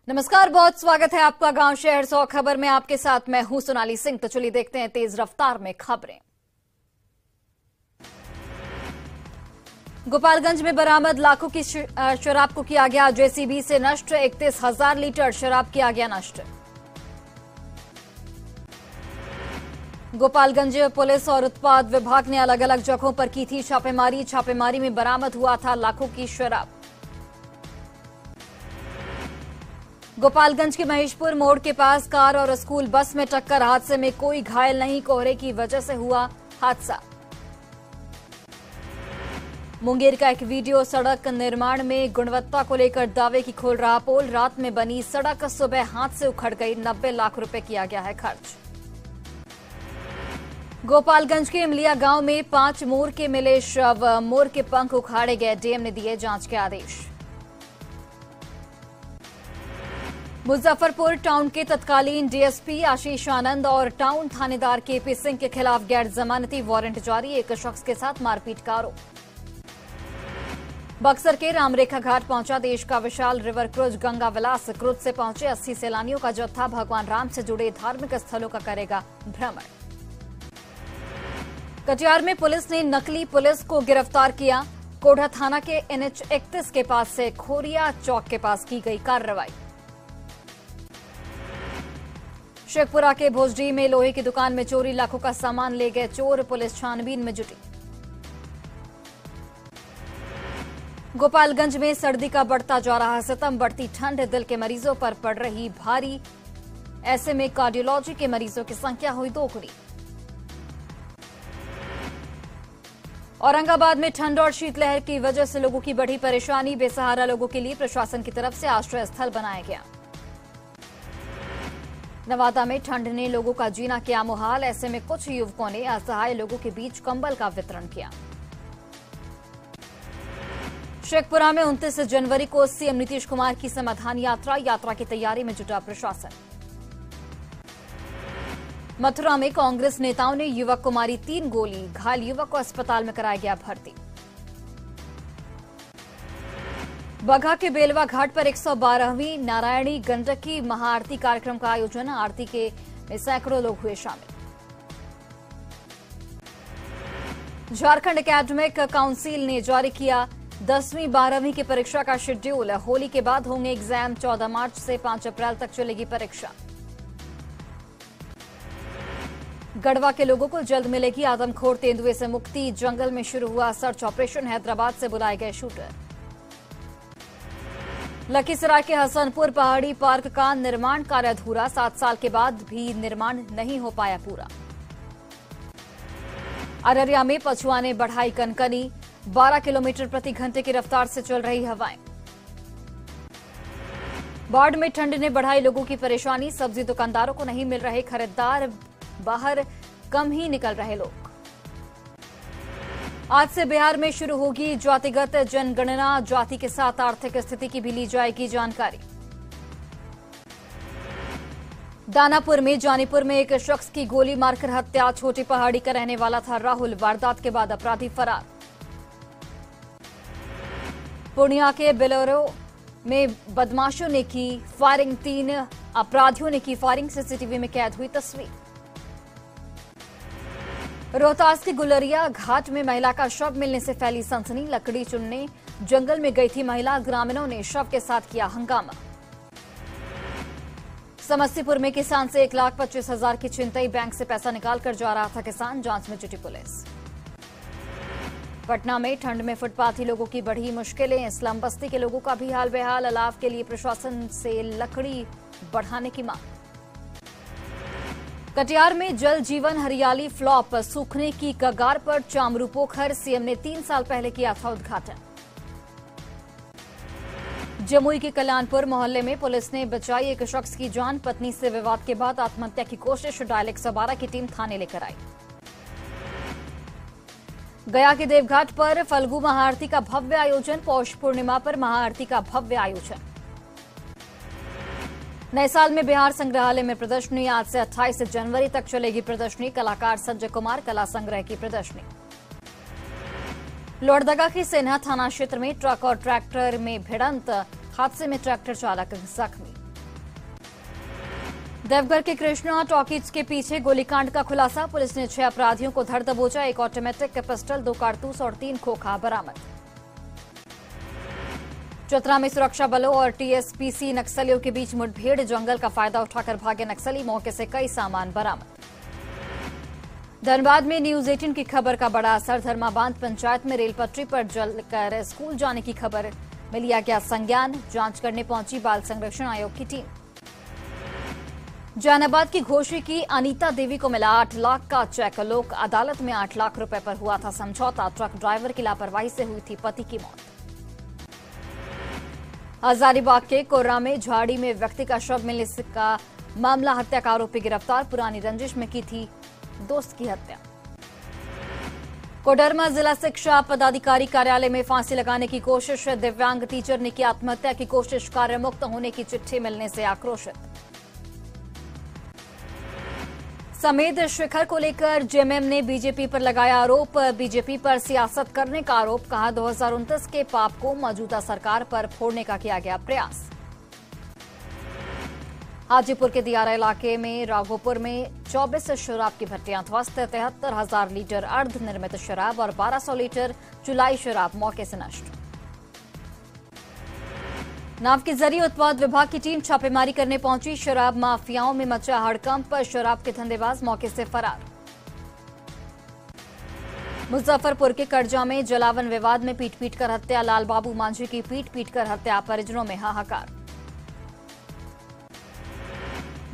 नमस्कार, बहुत स्वागत है आपका गांव शहर 100 खबर में। आपके साथ मैं हूं सोनाली सिंह। तो चलिए देखते हैं तेज रफ्तार में खबरें। गोपालगंज में बरामद लाखों की शराब को किया गया जेसीबी से नष्ट। 31,000 लीटर शराब किया गया नष्ट। गोपालगंज पुलिस और उत्पाद विभाग ने अलग अलग जगहों पर की थी छापेमारी। छापेमारी में बरामद हुआ था लाखों की शराब। गोपालगंज के महेशपुर मोड़ के पास कार और स्कूल बस में टक्कर। हादसे में कोई घायल नहीं, कोहरे की वजह से हुआ हादसा। मुंगेर का एक वीडियो। सड़क निर्माण में गुणवत्ता को लेकर दावे की खोल रहा पोल। रात में बनी सड़क सुबह हाथ से उखड़ गई। 90 लाख रुपए किया गया है खर्च। गोपालगंज के इमलिया गांव में 5 मोर के मिले शव। मोर के पंख उखाड़े गए। डीएम ने दिए जांच के आदेश। मुजफ्फरपुर टाउन के तत्कालीन डीएसपी आशीष आनंद और टाउन थानेदार केपी सिंह के खिलाफ गैर जमानती वारंट जारी। एक शख्स के साथ मारपीट का आरोप। बक्सर के रामरेखा घाट पहुंचा देश का विशाल रिवर क्रूज गंगा विलास। क्रूज से पहुंचे 80 सैलानियों का जत्था। भगवान राम से जुड़े धार्मिक स्थलों का करेगा भ्रमण। कटिहार में पुलिस ने नकली पुलिस को गिरफ्तार किया। कोढ़ा थाना के NH 31 के पास से खोरिया चौक के पास की गई कार्रवाई। शेखपुरा के भोजडी में लोहे की दुकान में चोरी। लाखों का सामान ले गए चोर। पुलिस छानबीन में जुटी। गोपालगंज में सर्दी का बढ़ता जा रहा सितम। बढ़ती ठंड दिल के मरीजों पर पड़ रही भारी। ऐसे में कार्डियोलॉजी के मरीजों की संख्या हुई दोगुनी। औरंगाबाद में ठंड और शीतलहर की वजह से लोगों की बढ़ी परेशानी। बेसहारा लोगों के लिए प्रशासन की तरफ से आश्रय स्थल बनाया गया। नवादा में ठंड ने लोगों का जीना किया मुहाल। ऐसे में कुछ युवकों ने असहाय लोगों के बीच कंबल का वितरण किया। शेखपुरा में 29 जनवरी को सीएम नीतीश कुमार की समाधान यात्रा की तैयारी में जुटा प्रशासन। मथुरा में कांग्रेस नेताओं ने युवक को मारी 3 गोली। घायल युवक को अस्पताल में कराया गया भर्ती। बगहा के बेलवा घाट पर 112वीं नारायणी गंडकी महाआरती कार्यक्रम का आयोजन। आरती के में सैकड़ों लोग हुए शामिल। झारखंड एकेडमिक काउंसिल ने जारी किया 10वीं 12वीं की परीक्षा का शेड्यूल। होली के बाद होंगे एग्जाम। 14 मार्च से 5 अप्रैल तक चलेगी परीक्षा। गढ़वा के लोगों को जल्द मिलेगी आदमखोर तेंदुए से मुक्ति। जंगल में शुरू हुआ सर्च ऑपरेशन। हैदराबाद से बुलाए गए शूटर। लखीसराय के हसनपुर पहाड़ी पार्क का निर्माण कार्य अधूरा। 7 साल के बाद भी निर्माण नहीं हो पाया पूरा। अररिया में पछुआ ने बढ़ाई कनकनी। 12 किलोमीटर प्रति घंटे की रफ्तार से चल रही हवाएं। बाढ़ में ठंड ने बढ़ाई लोगों की परेशानी। सब्जी दुकानदारों को नहीं मिल रहे खरीदार। बाहर कम ही निकल रहे लोग। आज से बिहार में शुरू होगी जातिगत जनगणना। जाति के साथ आर्थिक स्थिति की भी ली जाएगी जानकारी। दानापुर में जानीपुर में एक शख्स की गोली मारकर हत्या। छोटी पहाड़ी का रहने वाला था राहुल। वारदात के बाद अपराधी फरार। पूर्णिया के बेलोरो में बदमाशों ने की फायरिंग। 3 अपराधियों ने की फायरिंग। सीसीटीवी में कैद हुई तस्वीर। रोहतास के गुलरिया घाट में महिला का शव मिलने से फैली सनसनी। लकड़ी चुनने जंगल में गई थी महिला। ग्रामीणों ने शव के साथ किया हंगामा। समस्तीपुर में किसान से 1,25,000 की छिनतई। बैंक से पैसा निकालकर जा रहा था किसान। जांच में जुटी पुलिस। पटना में ठंड में फुटपाथी लोगों की बढ़ी मुश्किलें। स्लम बस्ती के लोगों का भी हाल बेहाल। अलाव के लिए प्रशासन से लकड़ी बढ़ाने की मांग। कटिहार में जल जीवन हरियाली फ्लॉप। सूखने की कगार पर चामरू पोखर। सीएम ने 3 साल पहले किया था उद्घाटन। जमुई के कल्याणपुर मोहल्ले में पुलिस ने बचाई एक शख्स की जान। पत्नी से विवाद के बाद आत्महत्या की कोशिश। डायल 112 की टीम थाने लेकर आई। गया के देवघाट पर फल्गु महाआरती का भव्य आयोजन। पौष पूर्णिमा पर महाआरती का भव्य आयोजन। नए साल में बिहार संग्रहालय में प्रदर्शनी। आज से 28 जनवरी तक चलेगी प्रदर्शनी। कलाकार संजय कुमार कला संग्रह की प्रदर्शनी। लोहरदगा के सेन्हा थाना क्षेत्र में ट्रक और ट्रैक्टर में भिड़ंत। हादसे में ट्रैक्टर चालक जख्मी। देवघर के कृष्णा टॉकीज के पीछे गोलीकांड का खुलासा। पुलिस ने 6 अपराधियों को धर दबोचा। एक ऑटोमेटिक पिस्टल, 2 कारतूस और 3 खोखा बरामद। चतरा में सुरक्षा बलों और टीएसपीसी नक्सलियों के बीच मुठभेड़। जंगल का फायदा उठाकर भागे नक्सली। मौके से कई सामान बरामद। धनबाद में न्यूज 18 की खबर का बड़ा असर। धर्माबांध पंचायत में रेल पटरी पर जलकर स्कूल जाने की खबर में लिया गया संज्ञान। जांच करने पहुंची बाल संरक्षण आयोग की टीम। जहानाबाद की घोषी की अनीता देवी को मिला 8 लाख का चेक। लोक अदालत में 8 लाख रुपए पर हुआ था समझौता। ट्रक ड्राइवर की लापरवाही से हुई थी पति की मौत। हजारीबाग के कोर्रा में झाड़ी में व्यक्ति का शव मिलने का मामला। हत्या का आरोपी गिरफ्तार। पुरानी रंजिश में की थी दोस्त की हत्या। कोडरमा जिला शिक्षा पदाधिकारी कार्यालय में फांसी लगाने की कोशिश। दिव्यांग टीचर ने की आत्महत्या की कोशिश। कार्यमुक्त होने की चिट्ठी मिलने से आक्रोशित। समेत शिखर को लेकर जेएमएम ने बीजेपी पर लगाया आरोप। बीजेपी पर सियासत करने का आरोप। कहा 2029 के पाप को मौजूदा सरकार पर फोड़ने का किया गया प्रयास। हाजीपुर के दियारा इलाके में राघोपुर में 24 शराब की भट्टियां ध्वस्त। 73,000 लीटर अर्ध निर्मित शराब और 1200 लीटर चुलाई शराब मौके से नष्ट। नाव के जरिए उत्पाद विभाग की टीम छापेमारी करने पहुंची। शराब माफियाओं में मचा हड़कंप। शराब के धंधेबाज मौके से फरार। मुजफ्फरपुर के करजा में जलावन विवाद में पीट कर हत्या। लाल बाबू मांझी की पीट कर हत्या। परिजनों में हाहाकार।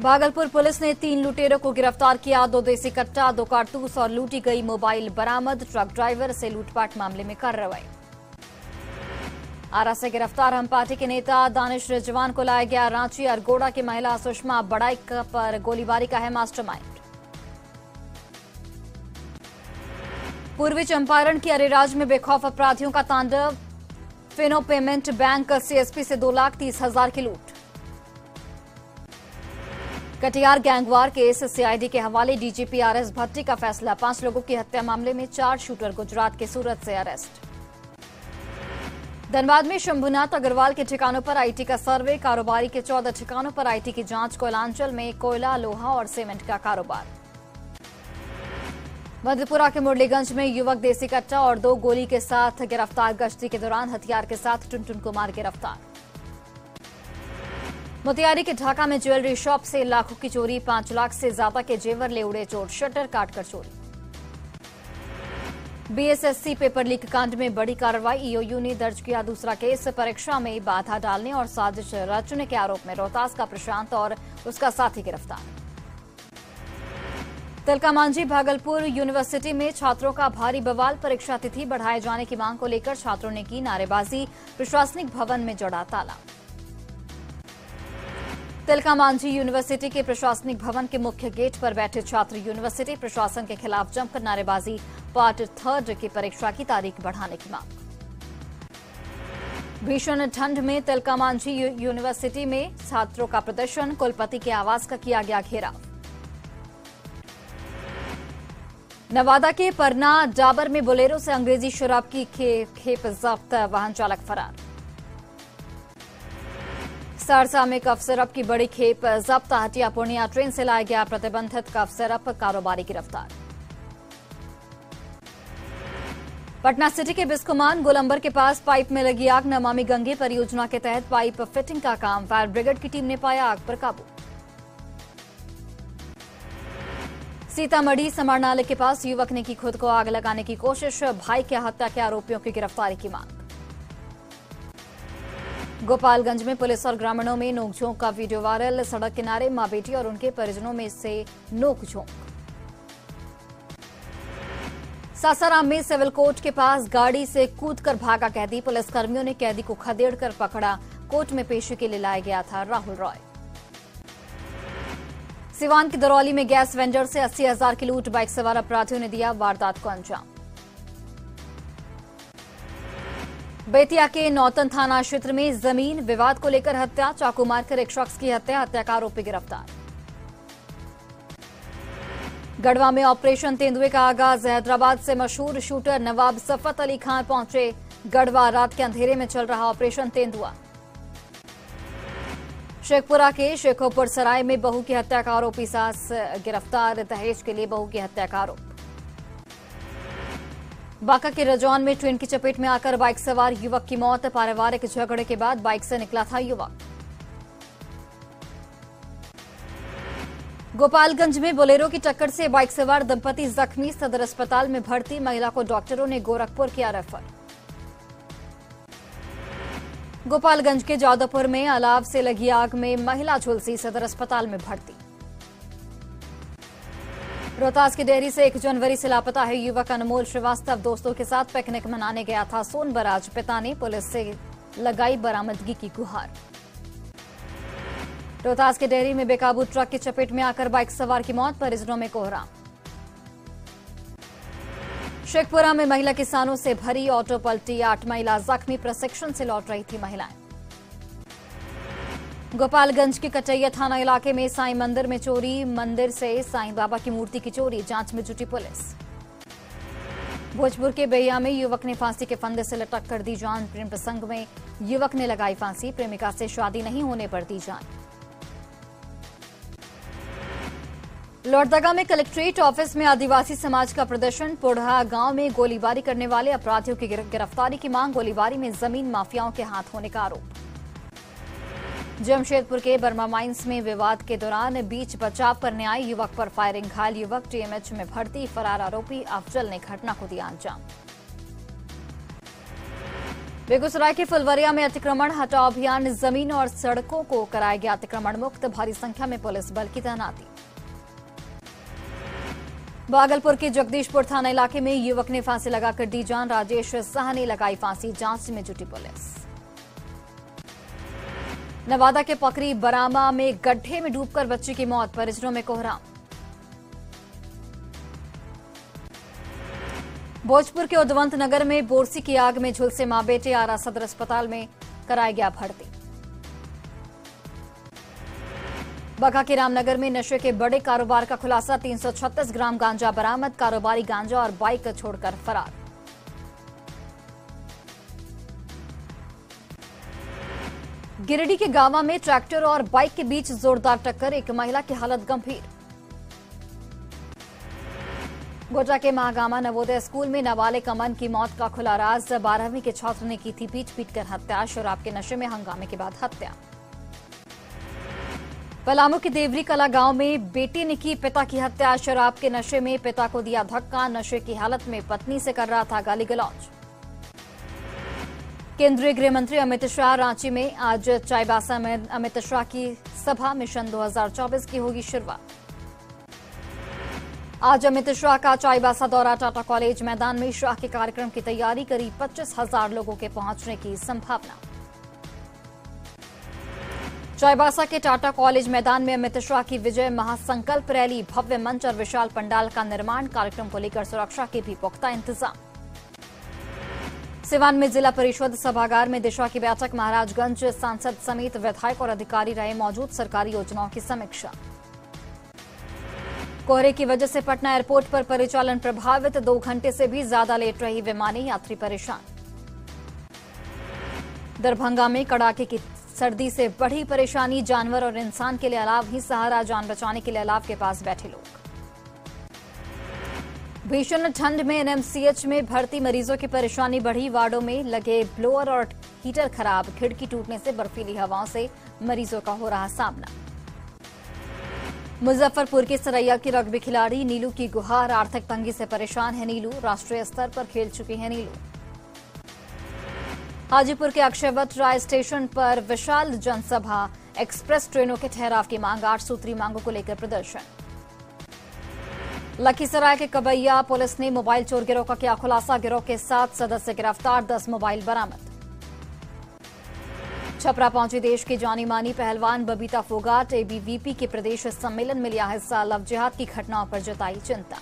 भागलपुर पुलिस ने 3 लुटेरों को गिरफ्तार किया। 2 देसी कट्टा, 2 कारतूस और लूटी गई मोबाइल बरामद। ट्रक ड्राइवर से लूटपाट मामले में कार्रवाई। आरा से गिरफ्तार हम पार्टी के नेता दानिश रिजवान को लाया गया रांची। अरगोड़ा की महिला सुषमा बड़ाइक पर गोलीबारी का है मास्टरमाइंड। पूर्वी चंपारण की अरेराज में बेखौफ अपराधियों का तांडव। फिनो पेमेंट बैंक सीएसपी से 2,30,000 की लूट। कटिहार गैंगवार केस सीआईडी के हवाले। डीजीपी आरएस भट्टी का फैसला। 5 लोगों की हत्या मामले में 4 शूटर गुजरात के सूरत से अरेस्ट। धनबाद में शंभुनाथ अग्रवाल के ठिकानों पर आईटी का सर्वे। कारोबारी के 14 ठिकानों पर आईटी की जांच। कोयलांचल में कोयला, लोहा और सीमेंट का कारोबार। मधेपुरा के मुरलीगंज में युवक देसी कट्टा और 2 गोली के साथ गिरफ्तार। गश्ती के दौरान हथियार के साथ टुनटुन कुमार गिरफ्तार। मोतिहारी के ढाका में ज्वेलरी शॉप से लाखों की चोरी। 5 लाख से ज्यादा के जेवर ले उड़े चोर। शटर काटकर चोरी। बीएसएससी पेपर लीक कांड में बड़ी कार्रवाई। ईओयू ने दर्ज किया दूसरा केस। परीक्षा में बाधा डालने और साजिश रचने के आरोप में रोहतास का प्रशांत और उसका साथी गिरफ्तार। तिलकामांझी भागलपुर यूनिवर्सिटी में छात्रों का भारी बवाल। परीक्षा तिथि बढ़ाए जाने की मांग को लेकर छात्रों ने की नारेबाजी। प्रशासनिक भवन में जड़ा ताला। तिलकामांझी यूनिवर्सिटी के प्रशासनिक भवन के मुख्य गेट पर बैठे छात्र यूनिवर्सिटी प्रशासन के खिलाफ जमकर नारेबाजी। पार्ट 3 की परीक्षा की तारीख बढ़ाने की मांग। भीषण ठंड में तिलकामांझी यूनिवर्सिटी में छात्रों का प्रदर्शन। कुलपति के आवास का किया गया घेराव। नवादा के परना डाबर में बोलेरो से अंग्रेजी शराब की खेप जब्त। वाहन चालक फरार। सहरसा में कफ सिरप की बड़ी खेप जब्त। हटिया पूर्णिया ट्रेन से लाया गया प्रतिबंधित कफ सिरप। कारोबारी गिरफ्तार। पटना सिटी के बिस्कुमान गोलंबर के पास पाइप में लगी आग। नमामि गंगे परियोजना के तहत पाइप फिटिंग का काम। फायर ब्रिगेड की टीम ने पाया आग पर काबू। सीतामढ़ी समारनाले के पास युवक ने की खुद को आग लगाने की कोशिश। भाई की हत्या के आरोपियों की गिरफ्तारी की मांग। गोपालगंज में पुलिस और ग्रामीणों में नोकझोंक का वीडियो वायरल। सड़क किनारे मां बेटी और उनके परिजनों में से नोकझोंक। सासाराम में सिविल कोर्ट के पास गाड़ी से कूदकर भागा कैदी। पुलिसकर्मियों ने कैदी को खदेड़कर पकड़ा। कोर्ट में पेशी के लिए लाया गया था राहुल रॉय। सिवान की दरौली में गैस वेंडर से 80,000 की लूट। बाइक सवार अपराधियों ने दिया वारदात को अंजाम। बेतिया के नौतन थाना क्षेत्र में जमीन विवाद को लेकर हत्या। चाकू मारकर एक शख्स की हत्या। हत्या का आरोपी गिरफ्तार। गढ़वा में ऑपरेशन तेंदुए का आगाज। हैदराबाद से मशहूर शूटर नवाब सफत अली खान पहुंचे गढ़वा। रात के अंधेरे में चल रहा ऑपरेशन तेंदुआ। शेखपुरा के शेखोपुर सराय में बहू की हत्या का आरोपी सास गिरफ्तार, दहेज के लिए बहू की हत्या का आरोप। बांका के रजौन में ट्रेन की चपेट में आकर बाइक सवार युवक की मौत, पारिवारिक झगड़े के बाद बाइक से निकला था युवक। गोपालगंज में बोलेरो की टक्कर से बाइक सवार दंपति जख्मी, सदर अस्पताल में भर्ती, महिला को डॉक्टरों ने गोरखपुर किया रेफर। गोपालगंज के जादवपुर में अलाव से लगी आग में महिला झुलसी, सदर अस्पताल में भर्ती। रोहतास की डेयरी से 1 जनवरी से लापता है युवक अनमोल श्रीवास्तव, दोस्तों के साथ पिकनिक मनाने गया था सोनबराज, पिता ने पुलिस से लगाई बरामदगी की गुहार। रोहतास के डेयरी में बेकाबू ट्रक की चपेट में आकर बाइक सवार की मौत, परिजनों में कोहराम। शेखपुरा में महिला किसानों से भरी ऑटो पलटी, 8 महिला जख्मी, प्रशिक्षण से लौट रही थी महिलाएं। गोपालगंज के कटैया थाना इलाके में साईं मंदिर में चोरी, मंदिर से साईं बाबा की मूर्ति की चोरी, जांच में जुटी पुलिस। भोजपुर के बेहिया में युवक ने फांसी के फंदे से लटक कर दी जान, प्रेम प्रसंग में युवक ने लगाई फांसी, प्रेमिका से शादी नहीं होने पर दी जान। लोहरदगा में कलेक्ट्रेट ऑफिस में आदिवासी समाज का प्रदर्शन, पोढ़ा गांव में गोलीबारी करने वाले अपराधियों की गिरफ्तारी की मांग, गोलीबारी में जमीन माफियाओं के हाथ होने का आरोप। जमशेदपुर के बर्मा माइंस में विवाद के दौरान बीच बचाव करने आए युवक पर फायरिंग, घायल युवक टीएमएच में भर्ती, फरार आरोपी अफजल ने घटना को दिया अंजाम। बेगूसराय के फुलवरिया में अतिक्रमण हटाओ अभियान, जमीन और सड़कों को कराया गया अतिक्रमण मुक्त, भारी संख्या में पुलिस बल की तैनाती। भागलपुर के जगदीशपुर थाना इलाके में युवक ने फांसी लगाकर दी जान, राजेश शाह ने लगाई फांसी, जांच में जुटी पुलिस। नवादा के पकरी बरामा में गड्ढे में डूबकर बच्ची की मौत, परिजनों में कोहराम। भोजपुर के उद्वंत नगर में बोरसी की आग में झुलसे मां बेटे, आरा सदर अस्पताल में कराया गया भर्ती। बांका के रामनगर में नशे के बड़े कारोबार का खुलासा, 336 ग्राम गांजा बरामद, कारोबारी गांजा और बाइक छोड़कर फरार। गिरिडीह के गांवा में ट्रैक्टर और बाइक के बीच जोरदार टक्कर, एक महिला की हालत गंभीर। गोड्डा के महागामा नवोदय स्कूल में नाबालिग अमन की मौत का खुला राज, 12वीं के छात्र ने की थी पीट कर हत्या, शराब के नशे में हंगामे के बाद हत्या। पलामू के देवरी कला गांव में बेटे ने की पिता की हत्या, शराब के नशे में पिता को दिया धक्का, नशे की हालत में पत्नी से कर रहा था गाली गलौज। केंद्रीय गृह मंत्री अमित शाह रांची में आज चाईबासा में अमित शाह की सभा, मिशन 2024 की होगी शुरुआत। आज अमित शाह का चाईबासा दौरा, टाटा कॉलेज मैदान में शाह के कार्यक्रम की तैयारी, करीब 25,000 लोगों के पहुंचने की संभावना। चाईबासा के टाटा कॉलेज मैदान में अमित शाह की विजय महासंकल्प रैली, भव्य मंच और विशाल पंडाल का निर्माण, कार्यक्रम को लेकर सुरक्षा के भी पुख्ता इंतजाम। सिवान में जिला परिषद सभागार में दिशा की बैठक, महाराजगंज सांसद समेत विधायक और अधिकारी रहे मौजूद, सरकारी योजनाओं की समीक्षा। कोहरे की वजह से पटना एयरपोर्ट पर परिचालन प्रभावित, 2 घंटे से भी ज्यादा लेट रही विमानें, यात्री परेशान। दरभंगा में कड़ाके की सर्दी से बढ़ी परेशानी, जानवर और इंसान के लिए अलाव ही सहारा, जान बचाने के लिए अलाव के पास बैठे लोग। भीषण ठंड में एनएमसीएच में भर्ती मरीजों की परेशानी बढ़ी, वार्डों में लगे ब्लोअर और हीटर खराब, खिड़की टूटने से बर्फीली हवाओं से मरीजों का हो रहा सामना। मुजफ्फरपुर की सरैया की रग्बी खिलाड़ी नीलू की गुहार, आर्थिक तंगी से परेशान है नीलू, राष्ट्रीय स्तर पर खेल चुकी है नीलू। हाजीपुर के अक्षयवट राय स्टेशन पर विशाल जनसभा, एक्सप्रेस ट्रेनों के ठहराव की मांग, 8 सूत्री मांगों को लेकर प्रदर्शन। लखीसराय के कबैया पुलिस ने मोबाइल चोर गिरोह का किया खुलासा, गिरोह के 7 सदस्य गिरफ्तार, 10 मोबाइल बरामद। छपरा पहुंची देश की जानी मानी पहलवान बबीता फोगाट, एबीवीपी के प्रदेश सम्मेलन में लिया हिस्सा, लव जिहाद की घटनाओं पर जताई चिंता।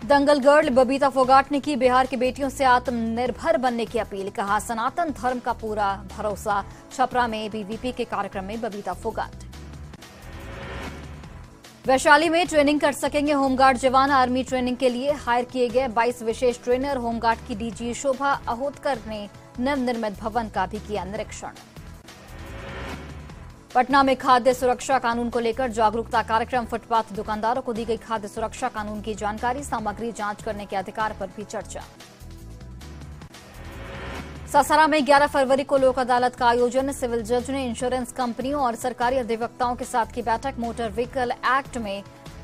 दंगल गर्ल बबीता फोगाट ने की बिहार की बेटियों से आत्मनिर्भर बनने की अपील, कहा सनातन धर्म का पूरा भरोसा, छपरा में एबीवीपी के कार्यक्रम में बबीता फोगाट। वैशाली में ट्रेनिंग कर सकेंगे होमगार्ड जवान, आर्मी ट्रेनिंग के लिए हायर किए गए 22 विशेष ट्रेनर, होमगार्ड की डीजी शोभा अहोतकर ने नवनिर्मित भवन का भी किया निरीक्षण। पटना में खाद्य सुरक्षा कानून को लेकर जागरूकता कार्यक्रम। फुटपाथ दुकानदारों को दी गई खाद्य सुरक्षा कानून की जानकारी। सामग्री जांच करने के अधिकार पर भी चर्चा। सासारां में 11 फरवरी को लोक अदालत का आयोजन। सिविल जज ने इंश्योरेंस कंपनियों और सरकारी अधिवक्ताओं के साथ की बैठक। मोटर व्हीकल एक्ट में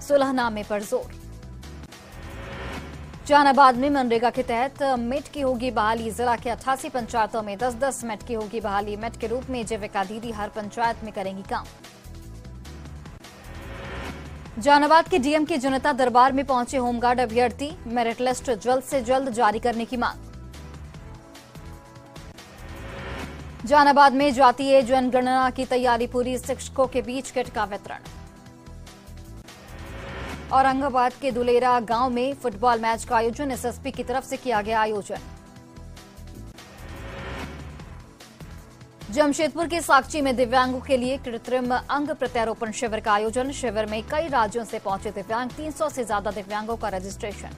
सुलहनामे पर जोर। जहानाबाद में मनरेगा के तहत मेट की होगी बहाली। जिला के 88 पंचायतों में 10-10 मेट की होगी बहाली। मेट के रूप में जीविका दीदी हर पंचायत में करेंगी काम। जहानाबाद के डीएम के जनता दरबार में पहुंचे होमगार्ड अभ्यर्थी। मेरिट लिस्ट जल्द से जल्द जारी करने की मांग। जहानाबाद में जातीय जनगणना की तैयारी पूरी। शिक्षकों के बीच किट का वितरण। औरंगाबाद के दुलेरा गांव में फुटबॉल मैच का आयोजन। एसएसपी की तरफ से किया गया आयोजन। जमशेदपुर के साकची में दिव्यांगों के लिए कृत्रिम अंग प्रत्यारोपण शिविर का आयोजन। शिविर में कई राज्यों से पहुंचे दिव्यांग। 300 से ज्यादा दिव्यांगों का रजिस्ट्रेशन।